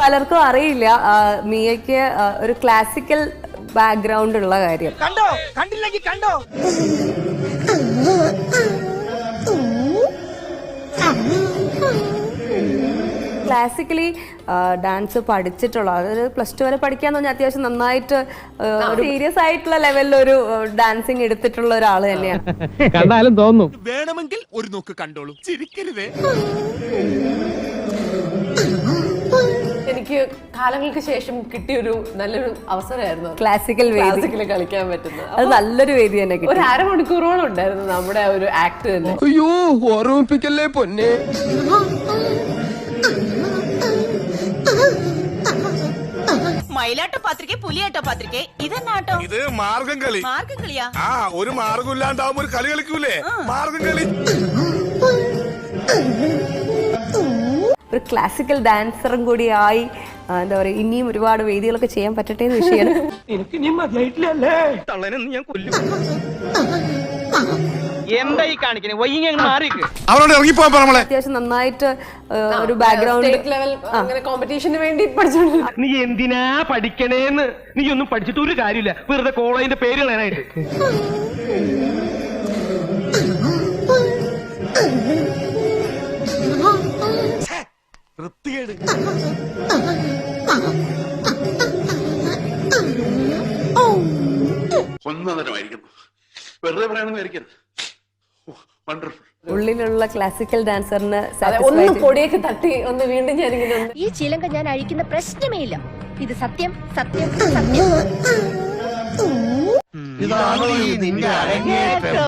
പലർക്കും അറിയില്ല മിയയ്ക്ക് ഒരു ക്ലാസിക്കൽ ബാക്ക്ഗ്രൗണ്ട് ഉള്ള കാര്യം. കണ്ടോ കണ്ടില്ലെങ്കിൽ കണ്ടോ. ക്ലാസിക്കലി ഡാൻസ് പഠിച്ചിട്ടുള്ള, അതായത് +2 വരെ പഠിക്കാന്ന് പറഞ്ഞാൽ അത്യാവശ്യം നന്നായിട്ട് സീരിയസ് ആയിട്ടുള്ള ലെവലിൽ ഒരു ഡാൻസിങ് എടുത്തിട്ടുള്ള ഒരാൾ തന്നെയാണ്. കണ്ടാലും തോന്നും. വേണമെങ്കിൽ ഒരു നോക്ക് കണ്ടോളൂ, ചിരിക്കരുതേ. എനിക്ക് കാലങ്ങൾക്ക് ശേഷം കിട്ടിയൊരു നല്ലൊരു അവസരമായിരുന്നു ക്ലാസിക്കൽ കളിക്കാൻ പറ്റുന്നത്. അത് നല്ലൊരു വേദി തന്നെ. ഒരു അരമണിക്കൂറോളം ഉണ്ടായിരുന്നു നമ്മുടെ ഒരു ആക്ട് തന്നെ. അയ്യോ ഓർമ്മിപ്പിക്കല്ലേ പൊന്നെ. മയിലാട്ട പാത്രിക പുലിയാട്ട പാത്രിക ഇതെന്നാട്ടോ? ഇത് മാർഗം കളി. മാർഗം കളിയാ? ആ, ഒരു മാർഗം ഇല്ലാണ്ടാവുമ്പോ ഒരു കളി കളിക്കൂലേ, മാർഗം കളി. ഒരു ക്ലാസിക്കൽ ഡാൻസറും കൂടി ആയി എന്താ പറയുക, ഇനിയും ഒരുപാട് വേദികളൊക്കെ ചെയ്യാൻ പറ്റട്ടെ എന്ന് വിഷയമാണ്. എനിക്ക് ഇനി മതിയായിട്ടില്ലല്ലേ. തള്ളനെന്ന് ഞാൻ കൊല്ലും. എന്താ ഈ കാണിക്കണേ? വൈകി മാറിക്ക്. അവരോട് ഇറങ്ങിപ്പോ നമ്മളെ. അത്യാവശ്യം നന്നായിട്ട് ഒരു ബാക്ക്ഗ്രൗണ്ട് സ്റ്റേറ്റ് ലെവൽ അങ്ങനെ കോമ്പറ്റീഷന് വേണ്ടി പഠിച്ചോണ്ട്. നീ എന്തിനാ പഠിക്കണേന്ന്? നീ ഒന്നും പഠിച്ചിട്ട് ഒരു കാര്യമില്ല, വെറുതെ കോളേജിന്റെ പേര് കളയാനായിട്ട്. വൃത്തികേട്. ഒന്നരമായിരിക്കുന്നു, വെറുതെ പറയണമെന്നായിരിക്കരുത്. ഉള്ളിലുള്ള ക്ലാസിക്കൽ ഡാൻസറിന് ഒന്ന് പൊടിയൊക്കെ തട്ടി ഒന്ന് വീണ്ടും ഞാനിങ്ങനെ ഈ ചിലങ്ക ഞാൻ അഴിക്കുന്ന പ്രശ്നമേ ഇല്ല. ഇത് സത്യം സത്യം സത്യം. ഇതാണ് നിന്റെ അരങ്ങേറ്റം.